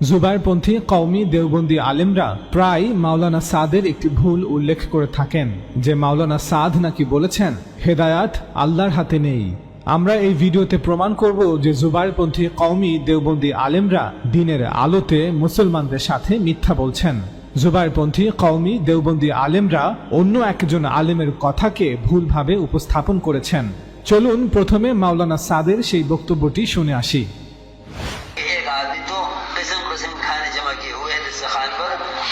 জুবায়েরপন্থী কওমি দেওবন্দি আলেমরা প্রায় মাওলানা সাদের একটি ভুল উল্লেখ করে থাকেন যে মাওলানা সাদ নাকি বলেছেন হেদায়াত আল্লাহর হাতে নেই। আমরা এই ভিডিওতে প্রমাণ করব যে জুবায়েরপন্থী কওমি দেওবন্দি আলেমরা দ্বীনের আলোতে মুসলমানদের সাথে মিথ্যা বলছেন। জুবায়েরপন্থী কওমি দেওবন্দি আলেমরা অন্য একজন আলেমের কথাকে ভুলভাবে উপস্থাপন করেছেন। চলুন প্রথমে মাওলানা সাদের সেই বক্তব্যটি শুনে আসি।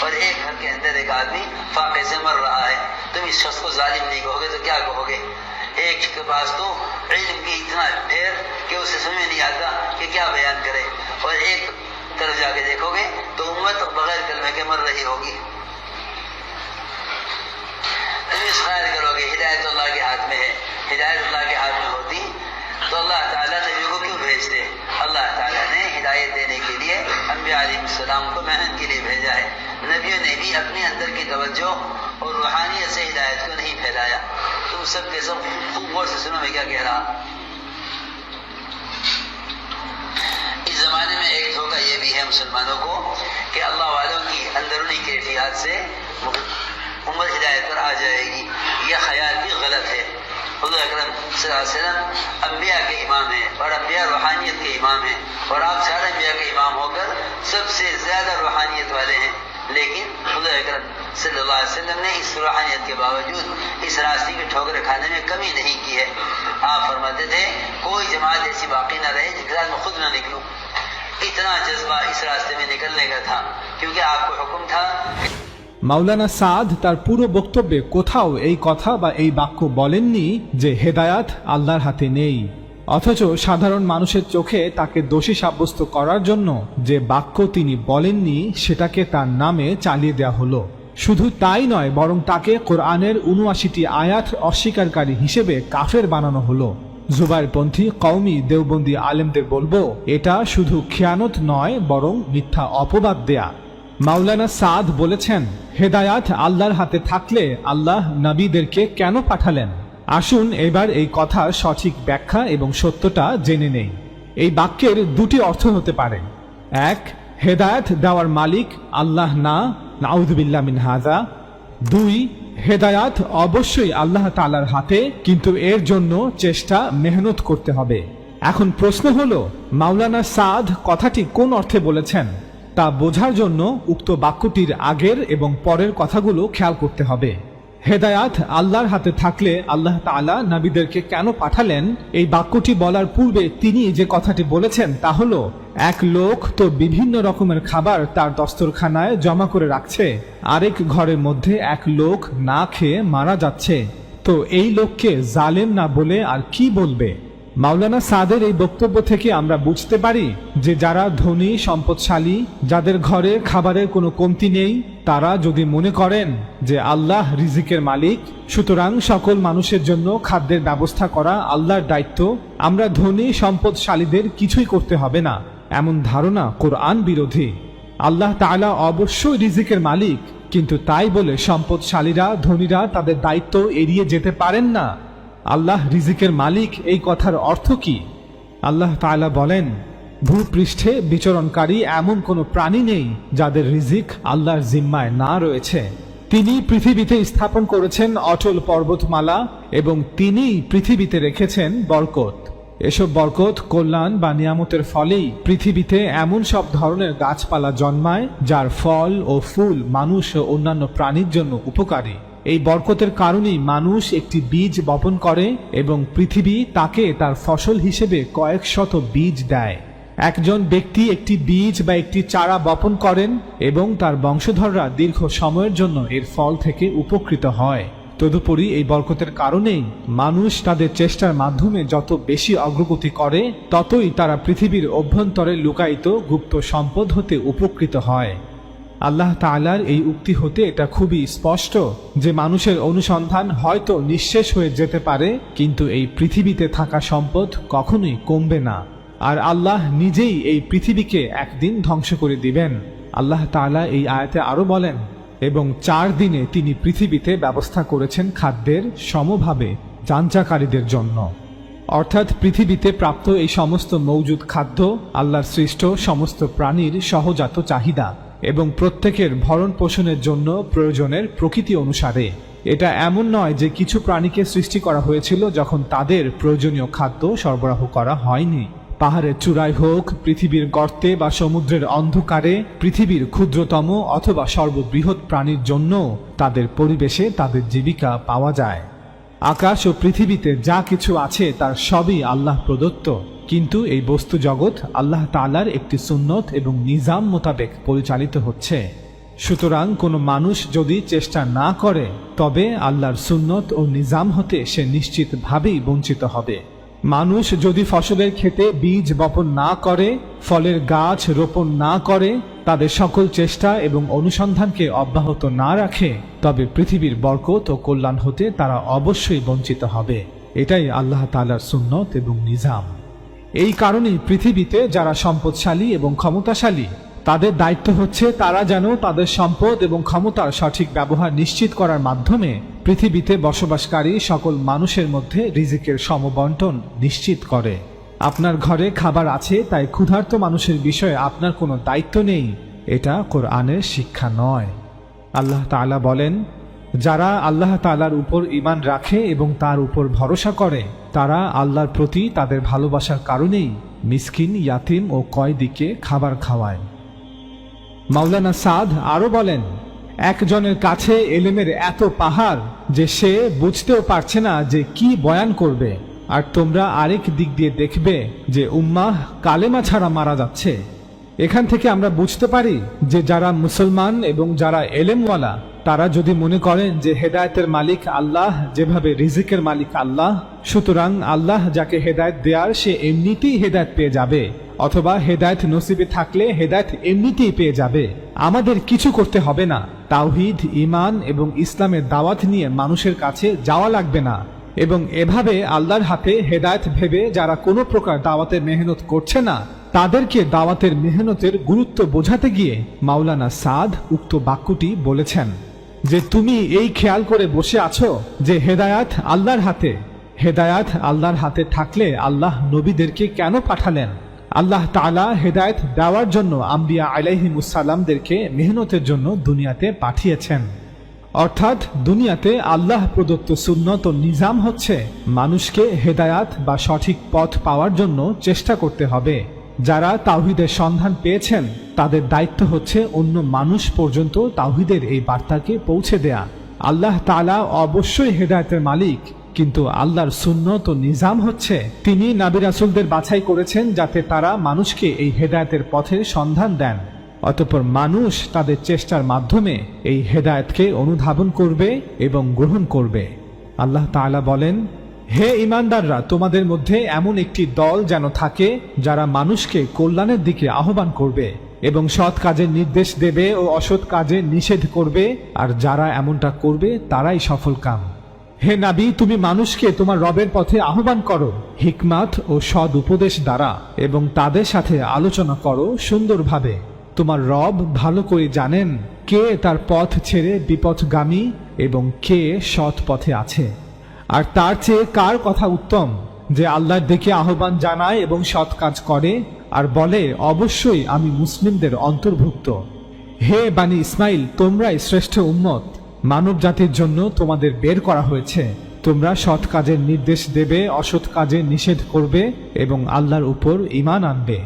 और एक घर के अंदर एक आदमी फाके से मर रहा है, तुम इस शख्स को जालिम नहीं कहोगे तो क्या कहोगे? एक के पास तो इल्म की इतना ढेर कि उसे समझ नहीं आता कि क्या बयान करे, और एक तरफ जाके देखोगे तो उम्मत बगैर कलमे के मर रही होगी। तुम इस ख्याल करोगे हिदायत अल्लाह के हाथ में है, हिदायत अल्लाह के हाथ में होती तो अल्लाह ताला नबी को क्यों भेजते? अल्लाह ताला ने हिदायत देने के लिए अंबिया अलैहिस्सलाम को मेहनत के लिए भेजा है। नबियों ने भी अपने अंदर की तवज्जो और रूहानियत से हिदायत को नहीं फैलाया। तुम सब के सब खूब गौर से सुनो मैं क्या कह रहा। इस जमाने में एक धोखा ये भी है मुसलमानों को कि अल्लाह वालों की अंदरूनी कैफियत से उम्मत हिदायत पर आ जाएगी। यह ख्याल भी गलत है। हुज़ूर अकरम सल्लल्लाहु अलैहि वसल्लम अंबिया के इमाम हैं और अंबिया रूहानियत के इमाम हैं, और आप सारे अंबिया के इमाम होकर सबसे ज्यादा रूहानियत वाले हैं। लेकिन हुज़ूर अकरम सल्लल्लाहु अलैहि वसल्लम ने इस रूहानियत के बावजूद इस रास्ते की ठोकर खाने में कमी नहीं की है। आप फरमाते थे कोई जमात ऐसी बाकी न रहे जिसके साथ मैं खुद न निकलूं। इतना जज्बा इस रास्ते में निकलने का था क्योंकि आपको हुक्म था। মাওলানা সাদ তার পুরো বক্তব্যে কোথাও এই কথা বা এই বাক্য বলেননি যে হেদায়াত আল্লাহর হাতে নেই, অথচ সাধারণ মানুষের চোখে তাকে দোষী সাব্যস্ত করার জন্য যে বাক্য তিনি বলেননি সেটাকে তার নামে চালিয়ে দেওয়া হলো। শুধু তাই নয়, বরং তাকে কোরআনের ৭৯টি আয়াত অস্বীকারী হিসেবে কাফের বানানো হলো। জুবায়েরপন্থী কওমি দেওবন্দি আলেমদের বলবো, এটা শুধু খেয়ানত নয় বরং মিথ্যা অপবাদ দেয়া। মাওলানা সাদ বলেছেন হেদায়াত আল্লাহর হাতে থাকলে আল্লাহ নবীদেরকে কেন পাঠালেন? আসুন এবার এই কথার সঠিক ব্যাখ্যা এবং সত্যটা জেনে নেই। এই বাক্যের দুটি অর্থ হতে পারে। এক, হেদায়াত দেওয়ার মালিক আল্লাহ না, নাউযুবিল্লাহ মিন হাযা। দুই, হেদায়াত অবশ্যই আল্লাহ তাআলার হাতে, কিন্তু এর জন্য চেষ্টা মেহনত করতে হবে। এখন প্রশ্ন হলো মাওলানা সাদ কথাটি কোন অর্থে বলেছেন তা বোঝার জন্য উক্ত বাক্যটির আগের এবং পরের কথাগুলো খেয়াল করতে হবে। হেদায়াত আল্লাহর হাতে থাকলে আল্লাহ তাআলা নবীদেরকে কেন পাঠালেন, এই বাক্যটি বলার পূর্বে তিনি যে কথাটি বলেছেন তা হলো, এক লোক তো বিভিন্ন রকমের খাবার তার দস্তরখানায় জমা করে রাখছে, আরেক ঘরের মধ্যে এক লোক না খেয়ে মারা যাচ্ছে, তো এই লোককে জালেম না বলে আর কি বলবে? মাওলানা সাদের এই বক্তব্য থেকে আমরা বুঝতে পারি যে যারা ধনী সম্পদশালী, যাদের ঘরে খাবারের কোনো কমতি নেই, তারা যদি মনে করেন যে আল্লাহ রিজিকের মালিক, সুতরাং সকল মানুষের জন্য খাদ্যের ব্যবস্থা করা আল্লাহর দায়িত্ব, আমরা ধনী সম্পদশালীদের কিছুই করতে হবে না, এমন ধারণা কোরআন বিরোধী। আল্লাহ তাআলা অবশ্যই রিজিকের মালিক, কিন্তু তাই বলে সম্পদশালীরা ধনীরা তাদের দায়িত্ব এড়িয়ে যেতে পারেন না। আল্লাহ রিজিকের মালিক এই কথার অর্থ কি? আল্লাহ তাআলা বলেন, ভূপৃষ্ঠে বিচরণকারী এমন কোনো প্রাণী নেই যাদের রিজিক আল্লাহর জিম্মায় না রয়েছে। তিনি পৃথিবীতে স্থাপন করেছেন অটল পর্বতমালা এবং তিনিই পৃথিবীতে রেখেছেন বরকত। এসব বরকত, কল্যাণ বা নিয়ামতের ফলেই পৃথিবীতে এমন সব ধরনের গাছপালা জন্মায় যার ফল ও ফুল মানুষ ও অন্যান্য প্রাণীর জন্য উপকারী। এই বরকতের কারণেই মানুষ একটি বীজ বপন করে এবং পৃথিবী তাকে তার ফসল হিসেবে কয়েক শত বীজ দেয়। একজন ব্যক্তি একটি বীজ বা একটি চারা বপন করেন এবং তার বংশধররা দীর্ঘ সময়ের জন্য এর ফল থেকে উপকৃত হয়। তদুপরি এই বরকতের কারণেই মানুষ তাদের চেষ্টার মাধ্যমে যত বেশি অগ্রগতি করে, ততই তারা পৃথিবীর অভ্যন্তরে লুকায়িত গুপ্ত সম্পদ হতে উপকৃত হয়। আল্লাহ তাআলার এই উক্তি হতে এটা খুবই স্পষ্ট যে মানুষের অনুসন্ধান হয়তো নিঃশেষ হয়ে যেতে পারে, কিন্তু এই পৃথিবীতে থাকা সম্পদ কখনোই কমবে না, আর আল্লাহ নিজেই এই পৃথিবীকে একদিন ধ্বংস করে দিবেন। আল্লাহ তাআলা এই আয়াতে আরো বলেন, এবং 4 দিনে তিনি পৃথিবীতে ব্যবস্থা করেছেন খাদ্যের সমভাবে যাঞ্চাকারীদের জন্য। অর্থাৎ পৃথিবীতে প্রাপ্ত এই সমস্ত মৌজুদ খাদ্য আল্লাহর সৃষ্ট সমস্ত প্রাণীর সহজাত চাহিদা এবং প্রত্যেকের ভরণ পোষণের জন্য প্রয়োজনের প্রকৃতি অনুসারে। এটা এমন নয় যে কিছু প্রাণীকে সৃষ্টি করা হয়েছিল যখন তাদের প্রয়োজনীয় খাদ্য সরবরাহ করা হয়নি। পাহাড়ের চূড়ায় হোক, পৃথিবীর গর্তে বা সমুদ্রের অন্ধকারে, পৃথিবীর ক্ষুদ্রতম অথবা সর্ববৃহৎ প্রাণীর জন্য তাদের পরিবেশে তাদের জীবিকা পাওয়া যায়। আকাশ ও পৃথিবীতে যা কিছু আছে তার সবই আল্লাহ প্রদত্ত, কিন্তু এই বস্তু জগৎ আল্লাহ তাআলার একটি সুন্নত এবং নিজাম মোতাবেক পরিচালিত হচ্ছে। সুতরাং কোনো মানুষ যদি চেষ্টা না করে তবে আল্লাহর সুন্নত ও নিজাম হতে সে নিশ্চিতভাবেই বঞ্চিত হবে। মানুষ যদি ফসলের ক্ষেতে বীজ বপন না করে, ফলের গাছ রোপণ না করে, তাদের সকল চেষ্টা এবং অনুসন্ধানকে অব্যাহত না রাখে, তবে পৃথিবীর বরকত ও কল্যাণ হতে তারা অবশ্যই বঞ্চিত হবে। এটাই আল্লাহ তাআলার সুন্নত এবং নিজাম। এই কারণেই পৃথিবীতে যারা সম্পদশালী এবং ক্ষমতাশালী, তাদের দায়িত্ব হচ্ছে তারা যেন তাদের সম্পদ এবং ক্ষমতার সঠিক ব্যবহার নিশ্চিত করার মাধ্যমে পৃথিবীতে বসবাসকারী সকল মানুষের মধ্যে রিজিকের সমবন্টন নিশ্চিত করে। আপনার ঘরে খাবার আছে তাই ক্ষুধার্ত মানুষের বিষয়ে আপনার কোনো দায়িত্ব নেই, এটা কোরআনের শিক্ষা নয়। আল্লাহ তাআলা বলেন, যারা আল্লাহ তাআলার উপর ঈমান রাখে এবং তার উপর ভরসা করে তারা আল্লাহর প্রতি তাদের ভালোবাসার কারণেই মিসকিন, ইয়াতিম ও কয়দিকে খাবার খাওয়ায়। মাওলানা সাদ আরো বলেন, একজনের কাছে এলেমের এত পাহাড় যে সে বুঝতেও পারছে না যে কি বয়ান করবে, আর তোমরা আরেক দিক দিয়ে দেখবে যে উম্মাহ কালেমা ছাড়া মারা যাচ্ছে। এখান থেকে আমরা বুঝতে পারি যে যারা মুসলমান এবং যারা এলেমওয়ালা তারা যদি মনে করেন যে হেদায়েতের মালিক আল্লাহ, যেভাবে রিজিকের মালিক আল্লাহ, সুতরাং আল্লাহ যাকে হেদায়েত দেয়ার সে এমনিতেই হেদায়েত পেয়ে যাবে, অথবা হেদায়েত নসিবে থাকলে হেদায়েত এমনিতেই পেয়ে যাবে, আমাদের কিছু করতে হবে না, তাওহীদ, ঈমান এবং ইসলামের দাওয়াত নিয়ে মানুষের কাছে যাওয়া লাগবে না, এবং এভাবে আল্লাহর হাতে হেদায়েত ভেবে যারা কোনো প্রকার দাওয়াতের মেহনত করছে না তাদেরকে দাওয়াতের মেহনতের গুরুত্ব বোঝাতে গিয়ে মাওলানা সাদ উক্ত বাক্যটি বলেছেন যে তুমি এই খেয়াল করে বসে আছো যে হেদায়াত আল্লাহর হাতে। হেদায়াত আল্লাহর হাতে থাকলে আল্লাহ নবীদেরকে কেন পাঠালেন? আল্লাহ তাআলা হেদায়েত দেওয়ার জন্য আম্বিয়া আলাইহিমুসসালামদেরকে মেহনতের জন্য দুনিয়াতে পাঠিয়েছেন। অর্থাৎ দুনিয়াতে আল্লাহ প্রদত্ত সুন্নত ও নিজাম হচ্ছে মানুষকে হেদায়াত বা সঠিক পথ পাওয়ার জন্য চেষ্টা করতে হবে। যারা তাওহীদের সন্ধান পেয়েছেন তাদের দায়িত্ব হচ্ছে অন্য মানুষ পর্যন্ত তাওহীদের এই বার্তাকে পৌঁছে দেয়া। আল্লাহ তাআলা অবশ্যই হেদায়েতের মালিক, কিন্তু আল্লাহর সুন্নত ও নিজাম হচ্ছে তিনি নবী রাসূলদের বাছাই করেছেন যাতে তারা মানুষকে এই হেদায়েতের পথের সন্ধান দেন। অতঃপর মানুষ তাদের চেষ্টার মাধ্যমে এই হেদায়েতকে অনুধাবন করবে এবং গ্রহণ করবে। আল্লাহ তাআলা বলেন, হে ঈমানদাররা, তোমাদের মধ্যে এমন একটি দল যেন থাকে যারা মানুষকে কল্যাণের দিকে আহ্বান করবে এবং সৎ কাজের নির্দেশ দেবে ও অসৎ কাজে নিষেধ করবে, আর যারা এমনটা করবে তারাই সফলকাম। হে নবী, তুমি মানুষকে তোমার রবের পথে আহ্বান করো হিকমাত ও সৎ উপদেশ দ্বারা, এবং তাদের সাথে আলোচনা করো সুন্দরভাবে। তোমার রব ভালো করে জানেন কে তার পথ ছেড়ে বিপথগামী এবং কে সৎ পথে আছে। আর তার চেয়ে কার কথা উত্তম যে আল্লাহর দিকে আহ্বান জানায় এবং সৎ কাজ করে আর বলে, অবশ্যই আমি মুসলিমদের অন্তর্ভুক্ত। হে বানি ইসমাইল, তোমরাই শ্রেষ্ঠ উম্মত, মানব জাতির জন্য তোমাদের বের করা হয়েছে। তোমরা সৎ কাজের নির্দেশ দেবে, অসৎ কাজে নিষেধ করবে এবং আল্লাহর উপর ঈমান আনবে।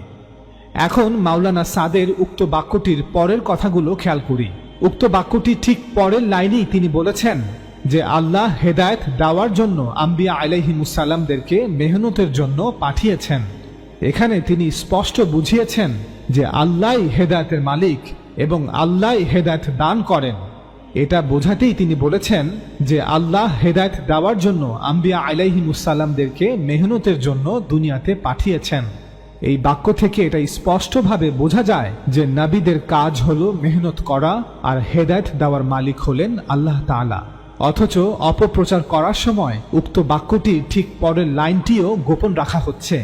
এখন মাওলানা সাদের উক্ত বাক্যটির পরের কথাগুলো খেয়াল করি। উক্ত বাক্যটি ঠিক পরের লাইনেই তিনি বলেছেন যে আল্লাহ হেদায়েত দেওয়ার জন্য আম্বিয়া আলাইহিমুসসালামদেরকে মেহনতের জন্য পাঠিয়েছেন। এখানে তিনি স্পষ্ট বুঝিয়েছেন যে আল্লাহই হেদায়েতের মালিক এবং আল্লাহই হেদায়েত দান করেন। এটা বোঝাতেই তিনি বলেছেন যে আল্লাহ হেদায়েত দেওয়ার জন্য আম্বিয়া আলাইহিমুসসালামদেরকে মেহনতের জন্য দুনিয়াতে পাঠিয়েছেন। এই বাক্য থেকে এটা স্পষ্টভাবে বোঝা যায় যে নবীদের কাজ হলো মেহনত করা, আর হেদায়েত দেওয়ার মালিক হলেন আল্লাহ তাআলা। অথচ অপপ্রচার করার সময় উক্ত বাক্যটি ঠিক পরের লাইনটিও গোপন রাখা হচ্ছে।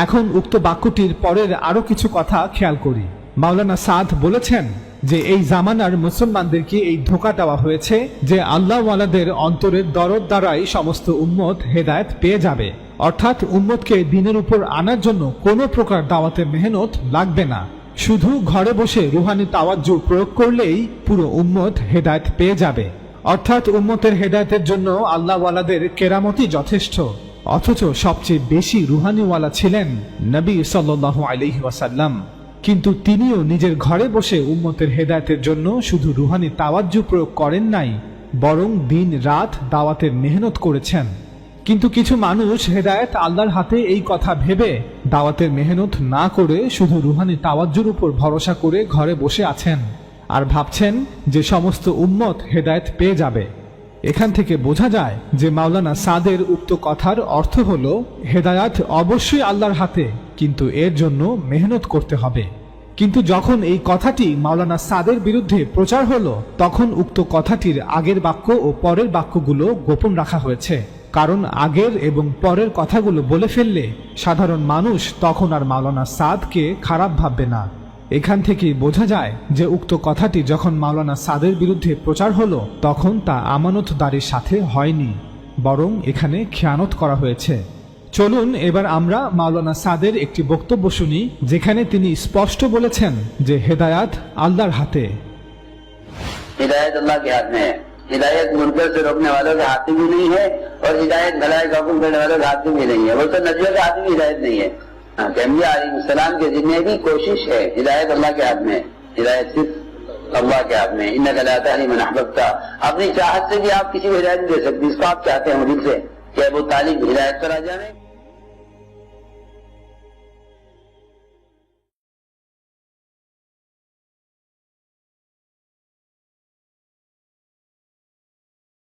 এখন উক্ত বাক্যটির পরের আরো কিছু কথা খেয়াল করি। মাওলানা সাদ বলেছেন, যে এই জামানার মুসলমানদেরকে এই ধোঁকা দেওয়া হয়েছে যে আল্লাহওয়ালাদের অন্তরের দরদ দ্বারাই সমস্ত উম্মত হেদায়েত পেয়ে যাবে, অর্থাৎ উম্মতকে দিনের উপর আনার জন্য কোনো প্রকার দাওয়াতে মেহনত লাগবে না, শুধু ঘরে বসে রুহানি তাওয়াজ্জু প্রয়োগ করলেই পুরো উম্মত হেদায়েত পেয়ে যাবে। অর্থাৎ উম্মতের হেদায়েতের জন্য আল্লাহওয়ালাদের কেরামতই যথেষ্ট। অথচ সবচেয়ে বেশি রুহানিওয়ালা ছিলেন নবী সাল্লাল্লাহু আলাইহি ওয়াসাল্লাম, কিন্তু তিনিও নিজের ঘরে বসে উম্মতের হেদায়েতের জন্য শুধু রুহানি তাওয়াজ্জু প্রয়োগ করেন নাই, বরং দিন রাত দাওয়াতের মেহনত করেছেন। কিন্তু কিছু মানুষ হেদায়েত আল্লাহর হাতে এই কথা ভেবে দাওয়াতের মেহনত না করে শুধু রুহানি তাওয়াজ্জুর উপর ভরসা করে ঘরে বসে আছেন আর ভাবছেন যে সমস্ত উম্মত হেদায়েত পেয়ে যাবে। এখান থেকে বোঝা যায় যে মাওলানা সাদের উক্ত কথার অর্থ হলো হেদায়াত অবশ্যই আল্লাহর হাতে, কিন্তু এর জন্য মেহনত করতে হবে। কিন্তু যখন এই কথাটি মাওলানা সাদের বিরুদ্ধে প্রচার হলো, তখন উক্ত কথাটির আগের বাক্য ও পরের বাক্যগুলো গোপন রাখা হয়েছে, কারণ আগের এবং পরের কথাগুলো বলে ফেললে সাধারণ মানুষ তখন আর মাওলানা সাদকে খারাপ ভাববে না। এখান থেকেই বোঝা যায় যে উক্ত কথাটি যখন মাওলানা সাদের বিরুদ্ধে প্রচার হলো, তখন তা আমানতদারির সাথে হয়নি, বরং এখানে খেয়ানত করা হয়েছে। চলুন এবার আমরা মাওলানা সাদের একটি বক্তব্য শুনি, যেখানে তিনি স্পষ্ট বলেছেন যে হেদায়াত আল্লাহর হাতে। हिदायत अल्लाह के हाथ में है। हिदायत मुनकर से रोकने वालों के हाथ में भी नहीं है और हिदायत भलाई का हुक्म करने वालों के हाथ में भी नहीं है। वो तो नबियों के हाथ में हिदायत नहीं है। अंबिया अलैहिस्सलाम के जितने भी कोशिश है, हिदायत अल्लाह के हाथ में है। हिदायत सिर्फ अल्लाह के हाथ में। इन्नका ला तहदी मन अहबब्ता। अपनी चाहत से भी आप किसी को हिदायत नहीं दे सकते। इसको आप चाहते हैं दिल से कि अबू तालिब हिदायत पर आ जाए।